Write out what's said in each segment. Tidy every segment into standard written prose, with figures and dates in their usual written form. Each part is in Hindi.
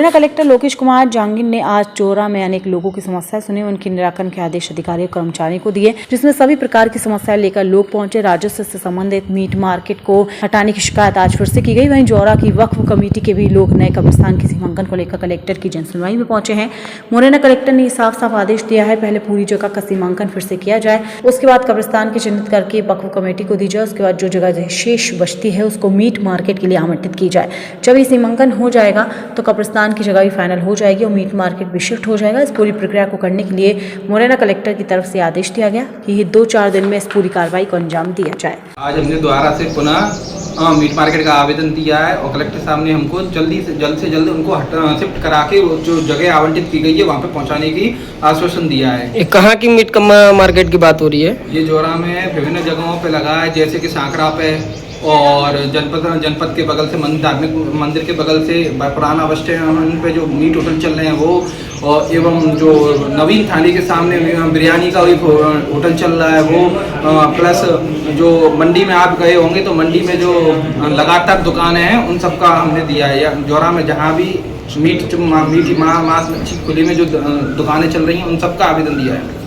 मुरैना कलेक्टर लोकेश कुमार जांगिन ने आज चोरा में अनेक लोगों की समस्याएं सुनी, उनके निराकरण के आदेश अधिकारियों और कर्मचारियों को दिए, जिसमें सभी प्रकार की समस्याएं लेकर लोग पहुंचे। राजस्व से संबंधित मीट मार्केट को हटाने की शिकायत आज फिर से की गई। वहीं जौरा की वक्फ कमेटी के भी लोग नए कब्रिस्तान की सीमांकन को लेकर कलेक्टर की जनसुनवाई में पहुंचे हैं। मुरैना कलेक्टर ने साफ साफ आदेश दिया है, पहले पूरी जगह का सीमांकन फिर से किया जाए, उसके बाद कब्रिस्तान के चिन्हित करके वक्फ कमेटी को दी जाए, उसके बाद जो जगह शेष बचती है उसको मीट मार्केट के लिए आवंटित की जाए। जब ये सीमांकन हो जाएगा तो कब्रिस्तान की जगह भी फाइनल हो जाएगी और मीट मार्केट भी शिफ्ट हो जाएगा। इस पूरी प्रक्रिया को करने के लिए मुरैना कलेक्टर की तरफ से आदेश दिया गया कि ये 2-4 दिन में इस पूरी कार्रवाई को अंजाम दिया जाए। आज हमने दोबारा से पुनः मीट मार्केट का आवेदन दिया है और कलेक्टर साहब ने हमको जल्द से जल्द उनको शिफ्ट करा के जो जगह आवंटित की गई है वहाँ पे पहुँचाने की आश्वासन दिया है। कहाँ की मीट मार्केट की बात हो रही है? ये जोरा में विभिन्न जगहों पे लगा है, जैसे कि सांकरा पे और जनपद के बगल से धार्मिक मंदिर के बगल से पुराना बस स्टैंड पे जो मीट होटल चल रहे हैं वो, और एवं जो नवीन थाने के सामने बिरयानी का एक होटल चल रहा है वो, प्लस जो मंडी में आप गए होंगे तो मंडी में जो लगातार दुकानें हैं उन सब का हमने दिया है। जोरा में जहाँ भी मांस मच्छी खुले में जो दुकानें चल रही हैं उन सब का आवेदन दिया है।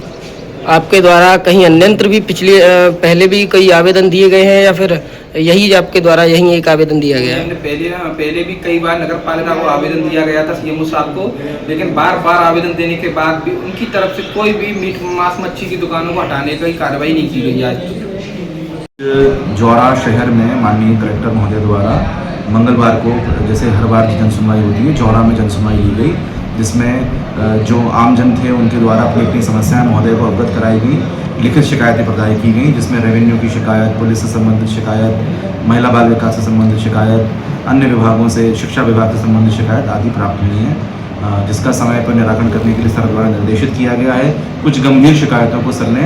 आपके द्वारा कहीं अन्यत्र भी पहले भी कई आवेदन दिए गए हैं या फिर यही आपके द्वारा यही एक आवेदन दिया गया है? पहले भी कई बार नगर पालिका को आवेदन दिया गया था सीएमओ साहब को, लेकिन बार बार आवेदन देने के बाद भी उनकी तरफ से कोई भी मांस मच्छी की दुकानों को हटाने की कार्रवाई नहीं की गई आज। जौरा शहर में माननीय कलेक्टर महोदय द्वारा मंगलवार को, जैसे हर बार जन सुनवाई होती है, जौरा में जन सुनवाई ली गई, जिसमें जो आमजन थे उनके द्वारा अपनी समस्याएं महोदय को अवगत कराई गई। लिखित शिकायतें प्रदाय की गई, जिसमें रेवेन्यू की शिकायत, पुलिस से संबंधित शिकायत, महिला बाल विकास से संबंधित शिकायत, अन्य विभागों से, शिक्षा विभाग से संबंधित शिकायत आदि प्राप्त हुई हैं, जिसका समय पर निराकरण करने के लिए सर द्वारा निर्देशित किया गया है। कुछ गंभीर शिकायतों को सर ने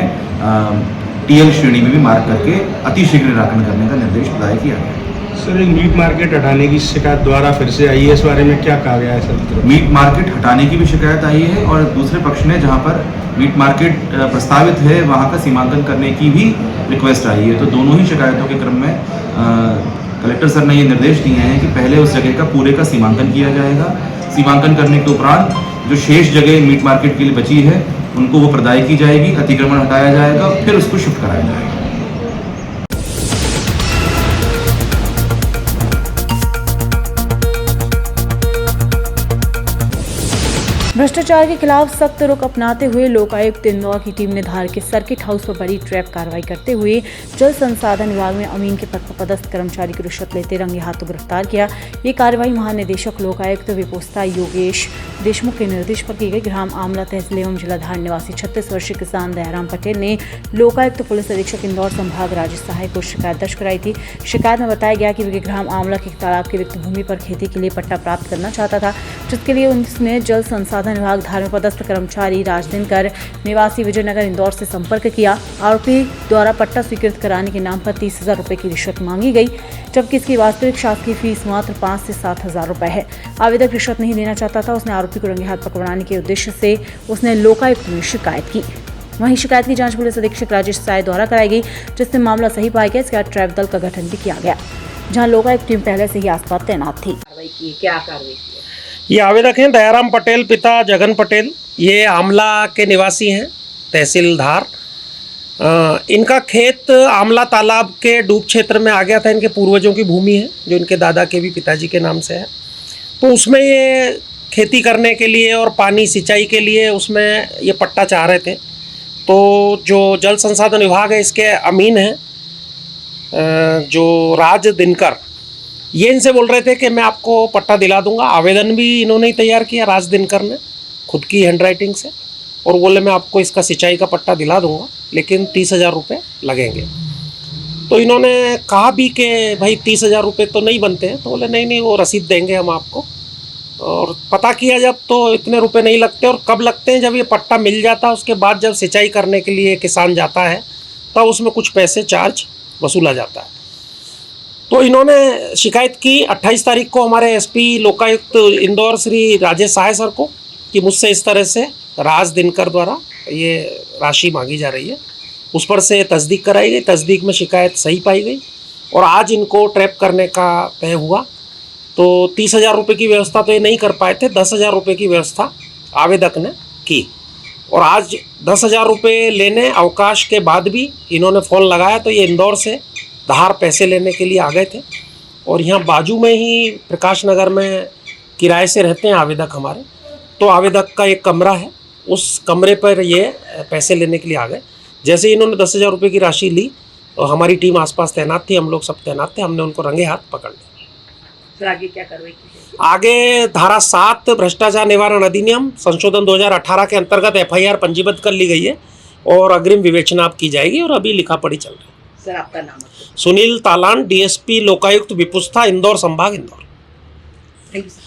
TL श्रेणी में भी मार्क करके अतिशीघ्र निराकरण करने का निर्देश प्रदाय किया गया। सर, एक मीट मार्केट हटाने की शिकायत द्वारा फिर से आई है, इस बारे में क्या कहा गया है सर? मीट मार्केट हटाने की भी शिकायत आई है और दूसरे पक्ष ने जहां पर मीट मार्केट प्रस्तावित है वहां का सीमांकन करने की भी रिक्वेस्ट आई है। तो दोनों ही शिकायतों के क्रम में कलेक्टर सर ने ये निर्देश दिए हैं कि पहले उस जगह का पूरे का सीमांकन किया जाएगा। सीमांकन करने के उपरांत जो शेष जगह मीट मार्केट के लिए बची है उनको वो प्रदाय की जाएगी, अतिक्रमण हटाया जाएगा, फिर उसको शिफ्ट कराया जाएगा। भ्रष्टाचार के खिलाफ सख्त रुख अपनाते हुए लोकायुक्त इंदौर की टीम ने धार के सर्किट हाउस पर बड़ी ट्रैप कार्रवाई करते हुए जल संसाधन विभाग में अमीन के पद पर पदस्थ कर्मचारी की रिश्वत लेते रंगे हाथों गिरफ्तार किया। ये कार्रवाई महानिदेशक लोकायुक्त विपोस्ता योगेश देशमुख के निर्देश पर की गई। ग्राम आमला तहसील एवं जिला धार निवासी 36 वर्षीय किसान दयाराम पटेल ने लोकायुक्त पुलिस अधीक्षक इंदौर संभाग राजेश सहाय को शिकायत दर्ज कराई थी। शिकायत में बताया गया कि ग्राम आमला के तालाब की रिक्त भूमि पर खेती के लिए पट्टा प्राप्त करना चाहता था, जिसके लिए उसने जल संसाधन विभाग धार में पदस्थ कर्मचारी राजदिनकर निवासी विजयनगर इंदौर से संपर्क किया। आरोपी द्वारा पट्टा स्वीकृत कराने के नाम पर 30,000 रुपए की रिश्वत मांगी गई, जबकि इसकी वास्तविक शासकीय फीस मात्र 5 से 7,000 रुपए है। आवेदक रिश्वत नहीं देना चाहता था। उसने आरोपी को रंगे हाथ पकड़ाने के उद्देश्य से उसने लोकायुक्त में शिकायत की। वहीं शिकायत की जांच पुलिस अधीक्षक राजेश साय द्वारा कराई गई, जिससे मामला सही पाया गया। इसके बाद ट्रैप दल का गठन भी किया गया, जहां लोकायुक्त टीम पहले से ही आसपास तैनात थी। क्या कार्रवाई? ये आवेदक हैं दयाराम पटेल, पिता जगन पटेल। ये आमला के निवासी हैं, तहसील धार। इनका खेत आमला तालाब के डूब क्षेत्र में आ गया था। इनके पूर्वजों की भूमि है जो इनके दादा के भी पिताजी के नाम से है। तो उसमें ये खेती करने के लिए और पानी सिंचाई के लिए उसमें ये पट्टा चाह रहे थे। तो जो जल संसाधन विभाग है इसके अमीन हैं जो राज दिनकर, ये इनसे बोल रहे थे कि मैं आपको पट्टा दिला दूंगा। आवेदन भी इन्होंने ही तैयार किया, राज दिनकर ने, खुद की हैंडराइटिंग से, और बोले मैं आपको इसका सिंचाई का पट्टा दिला दूंगा, लेकिन 30,000 रुपये लगेंगे। तो इन्होंने कहा भी कि भाई 30,000 रुपये तो नहीं बनते हैं। तो बोले नहीं वो रसीद देंगे हम आपको। और पता किया जब तो इतने रुपए नहीं लगते। और कब लगते हैं? जब ये पट्टा मिल जाता है उसके बाद जब सिंचाई करने के लिए किसान जाता है तब उसमें कुछ पैसे चार्ज वसूला जाता है। तो इन्होंने शिकायत की 28 तारीख को हमारे SP लोकायुक्त इंदौर श्री राजेश सहाय सर को कि मुझसे इस तरह से राज दिनकर द्वारा ये राशि मांगी जा रही है। उस पर से तस्दीक कराई गई। तस्दीक में शिकायत सही पाई गई और आज इनको ट्रैप करने का तय हुआ। तो 30,000 रुपये की व्यवस्था तो ये नहीं कर पाए थे, 10,000 रुपये की व्यवस्था आवेदक ने की। और आज 10,000 रुपये लेने अवकाश के बाद भी इन्होंने फ़ोन लगाया तो ये इंदौर से धार पैसे लेने के लिए आ गए थे। और यहाँ बाजू में ही प्रकाश नगर में किराए से रहते हैं आवेदक हमारे, तो आवेदक का एक कमरा है, उस कमरे पर ये पैसे लेने के लिए आ गए। जैसे इन्होंने 10,000 रुपये की राशि ली तो हमारी टीम आसपास तैनात थी, हम लोग सब तैनात थे, हमने उनको रंगे हाथ पकड़ लिया। फिर आगे क्या कार्रवाई की जाएगी? आगे धारा 7 भ्रष्टाचार निवारण अधिनियम संशोधन 2018 के अंतर्गत FIR पंजीबद्ध कर ली गई है और अग्रिम विवेचना अब की जाएगी और अभी लिखा पढ़ी चल रही है। सर आपका नाम? सुनील तालान, DSP लोकायुक्त विपुस्था, इंदौर संभाग, इंदौर। Thank you sir.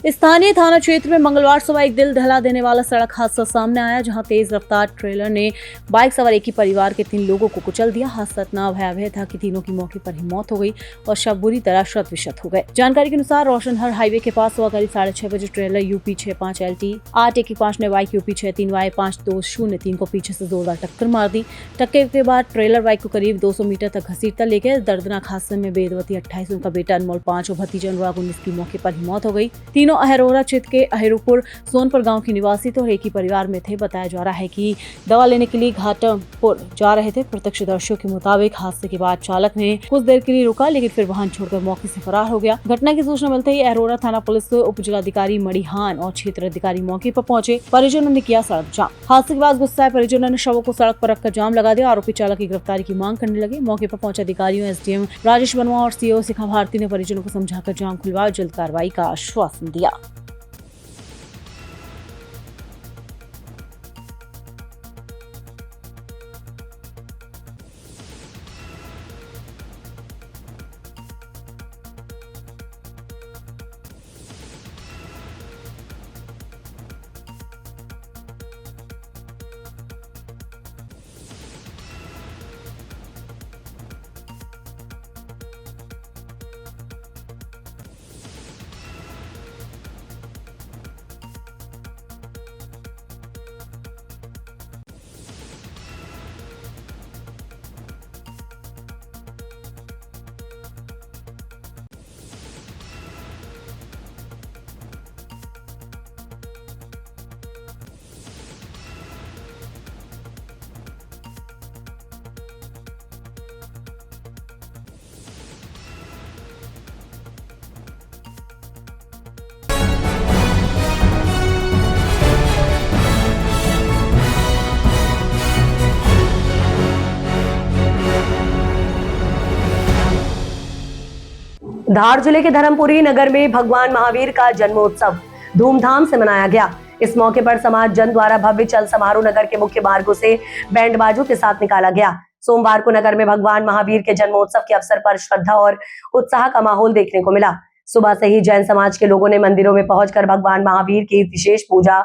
स्थानीय थाना क्षेत्र में मंगलवार सुबह एक दिल दहला देने वाला सड़क हादसा सामने आया, जहां तेज रफ्तार ट्रेलर ने बाइक सवार एक ही परिवार के 3 लोगों को कुचल दिया। हादसा इतना भयावह था कि तीनों की मौके पर ही मौत हो गई और शव बुरी तरह शत विशत हो गए। जानकारी के अनुसार रोशनहर हाईवे के पास हुआ करीब 6:30 बजे ट्रेलर UP 65 LT 815 ने बाइक UP 63Y 5203 को पीछे से जोरदार टक्कर मार दी। टक्कर के बाद ट्रेलर बाइक को करीब 200 मीटर तक घसीटता ले गया। दर्दनाक हादसे में वेदवती 28, उनका बेटा अनमोल 5 और भतीजा अनुराग 19 की मौके पर ही मौत हो गई। तीनों अहरोरा क्षेत्र के अहिरुपुर सोनपुर गांव के निवासी तो एक ही परिवार में थे। बताया जा रहा है कि दवा लेने के लिए घाटमपुर जा रहे थे। प्रत्यक्षदर्शियों के मुताबिक हादसे के बाद चालक ने कुछ देर के लिए रुका, लेकिन फिर वाहन छोड़कर मौके से फरार हो गया। घटना की सूचना मिलते ही अहिरोरा थाना पुलिस उप जिलाधिकारी मणिहान और क्षेत्र अधिकारी मौके पर पहुंचे। परिजनों ने किया सड़क जाम। हादसे के बाद गुस्साए परिजनों ने शवों को सड़क पर रखकर जाम लगा दिया। आरोपी चालक की गिरफ्तारी की मांग करने लगे। मौके पर पहुंचे अधिकारियों SDM राजेश वर्मा और CO शिखा भारती ने परिजनों को समझाकर जाम खुलवाया और जल्द कार्रवाई का आश्वासन दिया। धार जिले के धर्मपुरी नगर में भगवान महावीर का जन्मोत्सव धूमधाम से मनाया गया। इस मौके पर समाज जन द्वारा भव्य चल समारोह नगर के मुख्य मार्गों से बैंड बाजों के साथ निकाला गया। सोमवार को नगर में भगवान महावीर के जन्मोत्सव के अवसर पर श्रद्धा और उत्साह का माहौल देखने को मिला। सुबह से ही जैन समाज के लोगों ने मंदिरों में पहुंचकर भगवान महावीर की विशेष पूजा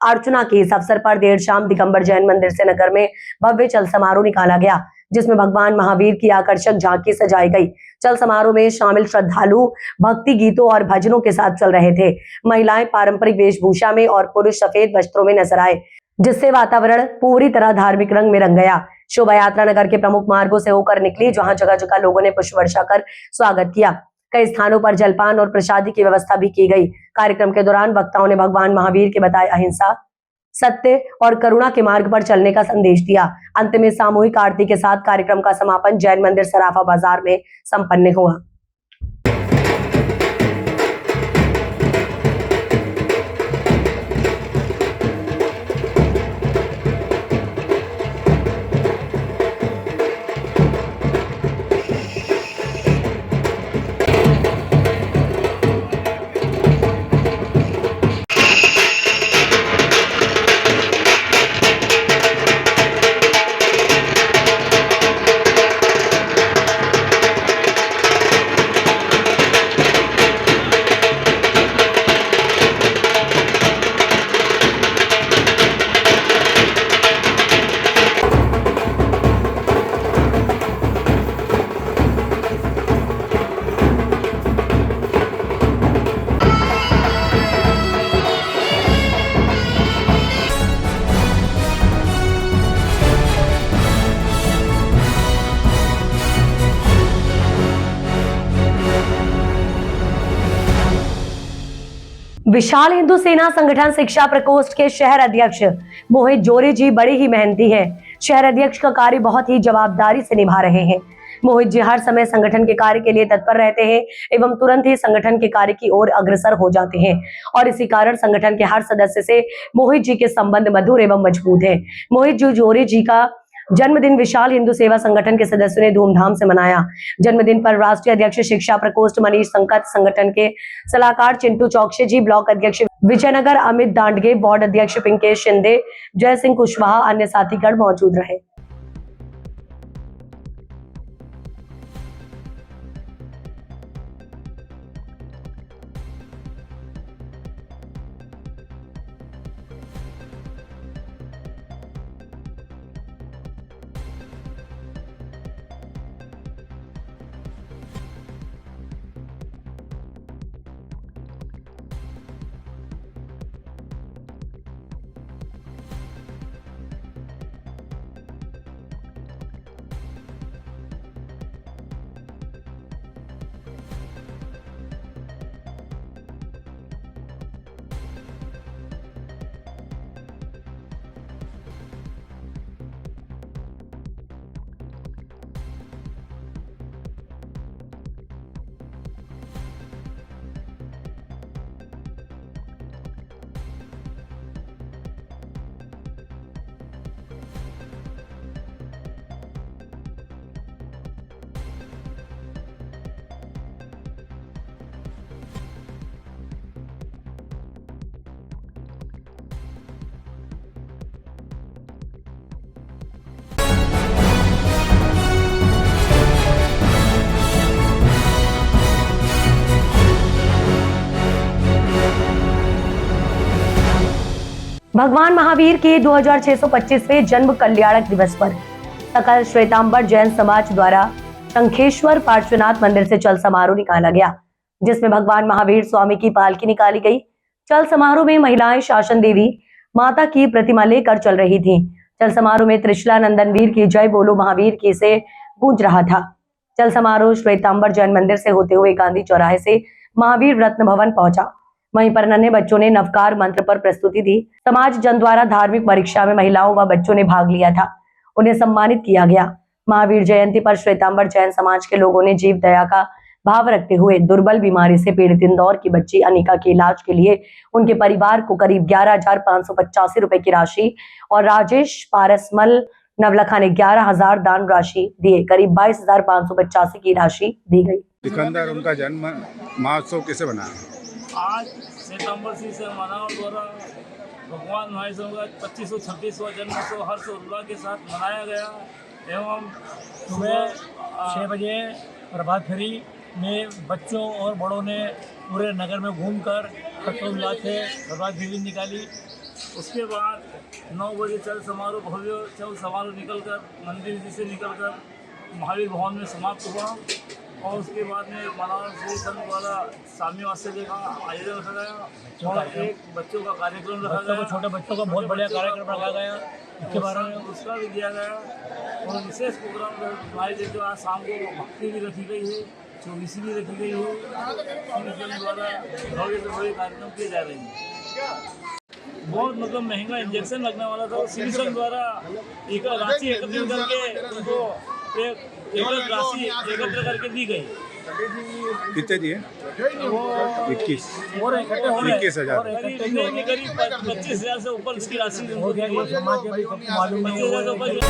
अर्चना की। इस अवसर पर देर शाम दिगंबर जैन मंदिर से नगर में भव्य चल समारोह निकाला गया, जिसमें भगवान महावीर की आकर्षक झांकी सजाई गई। चल समारोह में शामिल श्रद्धालु भक्ति गीतों और भजनों के साथ चल रहे थे। महिलाएं पारंपरिक वेशभूषा में और पुरुष सफेद वस्त्रों में नजर आए, जिससे वातावरण पूरी तरह धार्मिक रंग में रंग गया। शोभा यात्रा नगर के प्रमुख मार्गों से होकर निकली, जहां जगह जगह लोगों ने पुष्प वर्षा कर स्वागत किया। कई स्थानों पर जलपान और प्रसादी की व्यवस्था भी की गई। कार्यक्रम के दौरान वक्ताओं ने भगवान महावीर के बताए अहिंसा, सत्य और करुणा के मार्ग पर चलने का संदेश दिया। अंत में सामूहिक आरती के साथ कार्यक्रम का समापन जैन मंदिर सराफा बाजार में संपन्न हुआ। विशाल हिंदू सेना संगठन शिक्षा प्रकोष्ठ के शहर अध्यक्ष मोहित जोरे जी बड़े ही मेहनती हैं। शहर अध्यक्ष का कार्य बहुत ही जवाबदारी से निभा रहे हैं। मोहित जी हर समय संगठन के कार्य के लिए तत्पर रहते हैं एवं तुरंत ही संगठन के कार्य की ओर अग्रसर हो जाते हैं और इसी कारण संगठन के हर सदस्य से मोहित जी के संबंध मधुर एवं मजबूत हैं। मोहित जी जोरे जी का जन्मदिन विशाल हिंदू सेवा संगठन के सदस्यों ने धूमधाम से मनाया। जन्मदिन पर राष्ट्रीय अध्यक्ष शिक्षा प्रकोष्ठ मनीष संकट, संगठन के सलाहकार चिंटू चौकसे जी, ब्लॉक अध्यक्ष विजयनगर अमित दांडगे, वार्ड अध्यक्ष पिंकेश शिंदे, जय सिंह कुशवाहा, अन्य साथीगण मौजूद रहे। भगवान महावीर के 2625वें जन्म कल्याणक दिवस पर सकल श्वेतांबर जैन समाज द्वारा शंखेश्वर पार्श्वनाथ मंदिर से चल समारोह निकाला गया, जिसमें भगवान महावीर स्वामी की पालकी निकाली गई। चल समारोह में महिलाएं शासन देवी माता की प्रतिमा लेकर चल रही थीं। चल समारोह में त्रिशला नंदन वीर की जय बोलो महावीर की से गूंज रहा था। चल समारोह श्वेतांबर जैन मंदिर से होते हुए गांधी चौराहे से महावीर रत्न भवन पहुंचा। वहीं पर नन्हे बच्चों ने नवकार मंत्र पर प्रस्तुति दी। समाज जन द्वारा धार्मिक परीक्षा में महिलाओं व बच्चों ने भाग लिया था, उन्हें सम्मानित किया गया। महावीर जयंती पर श्वेतांबर जैन समाज के लोगों ने जीव दया का भाव रखते हुए दुर्बल बीमारी से पीड़ित इंदौर की बच्ची अनिका के इलाज के लिए उनके परिवार को करीब 11,585 रुपए की राशि और राजेश पारसमल नवलखा ने 11,000 दान राशि दिए। करीब 22,585 की राशि दी गई। सिकंदर उनका जन्म महोत्सव कैसे बना? आज सितंबर से मनाओ द्वारा भगवान महावीर का 2536वां जन्मोत्सव हर्ष उल्लास के साथ मनाया गया एवं सुबह 6 बजे प्रभात फेरी में बच्चों और बड़ों ने पूरे नगर में घूमकर हर्षोल्लास से प्रभात फेरी निकाली। उसके बाद 9 बजे चल समारोह भव्य चल समारोह निकलकर मंदिर से निकलकर महावीर भवन में समाप्त हुआ और उसके बाद में बनारस संघ द्वारा सामने वास्ते का आयोजन रखा गया और एक बच्चों का कार्यक्रम रखा गया। छोटे बच्चों का बहुत बढ़िया कार्यक्रम रखा गया, इसके बारे में पुरस्कार भी दिया गया और विशेष प्रोग्राम हमारे जो आज शाम को भक्ति भी रखी गई है, चौबीसी भी रखी गई है द्वारा भव्य से भव्य कार्यक्रम किए जा रहे हैं। बहुत मतलब महंगा इंजेक्शन लगने वाला था, सिविल संघ द्वारा एक राशि एकत्रित करके उनको एक राशि एकत्र करके दी गई। कितने दिए? वो 21 और इकट्ठे हो रहे 21,000 करीब 25,000 से ऊपर इसकी राशि हो गया। 25,000 से ऊपर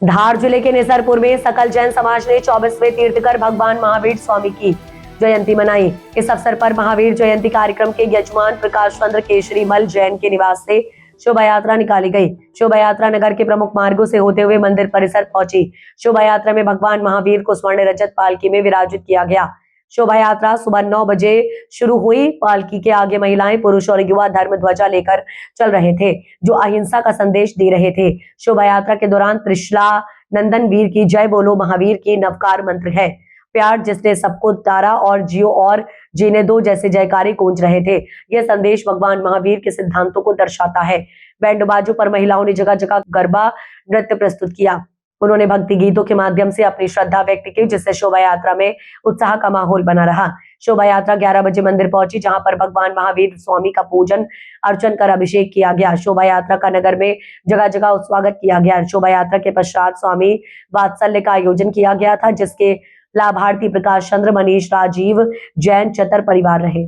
धार जिले के निसरपुर में सकल जैन समाज ने 24वें तीर्थकर भगवान महावीर स्वामी की जयंती मनाई। इस अवसर पर महावीर जयंती कार्यक्रम के यजमान प्रकाश चंद्र केशरी मल जैन के निवास से शोभा यात्रा निकाली गई। शोभा यात्रा नगर के प्रमुख मार्गों से होते हुए मंदिर परिसर पहुंची। शोभा यात्रा में भगवान महावीर को स्वर्ण रजत पालकी में विराजित किया गया। शोभा यात्रा सुबह 9 बजे शुरू हुई। पालकी के आगे महिलाएं, पुरुष और युवा धर्म ध्वजा लेकर चल रहे थे, जो अहिंसा का संदेश दे रहे थे। शोभा यात्रा के दौरान त्रिशला नंदन वीर की जय बोलो महावीर की नवकार मंत्र है प्यार जिसने सबको तारा और जियो और जीने दो जैसे जयकारे गूंज रहे थे। यह संदेश भगवान महावीर के सिद्धांतों को दर्शाता है। बैंड बाजों पर महिलाओं ने जगह जगह गरबा नृत्य प्रस्तुत किया। उन्होंने भक्ति गीतों के माध्यम से अपनी श्रद्धा व्यक्त की, जिससे शोभा यात्रा में उत्साह का माहौल बना रहा। शोभा यात्रा 11 बजे मंदिर पहुंची, जहां पर भगवान महावीर स्वामी का पूजन अर्चन कर अभिषेक किया गया। शोभा यात्रा का नगर में जगह जगह स्वागत किया गया। शोभा यात्रा के पश्चात स्वामी वात्सल्य का आयोजन किया गया था, जिसके लाभार्थी प्रकाश चंद्र, मनीष, राजीव, जैन, चतर परिवार रहे।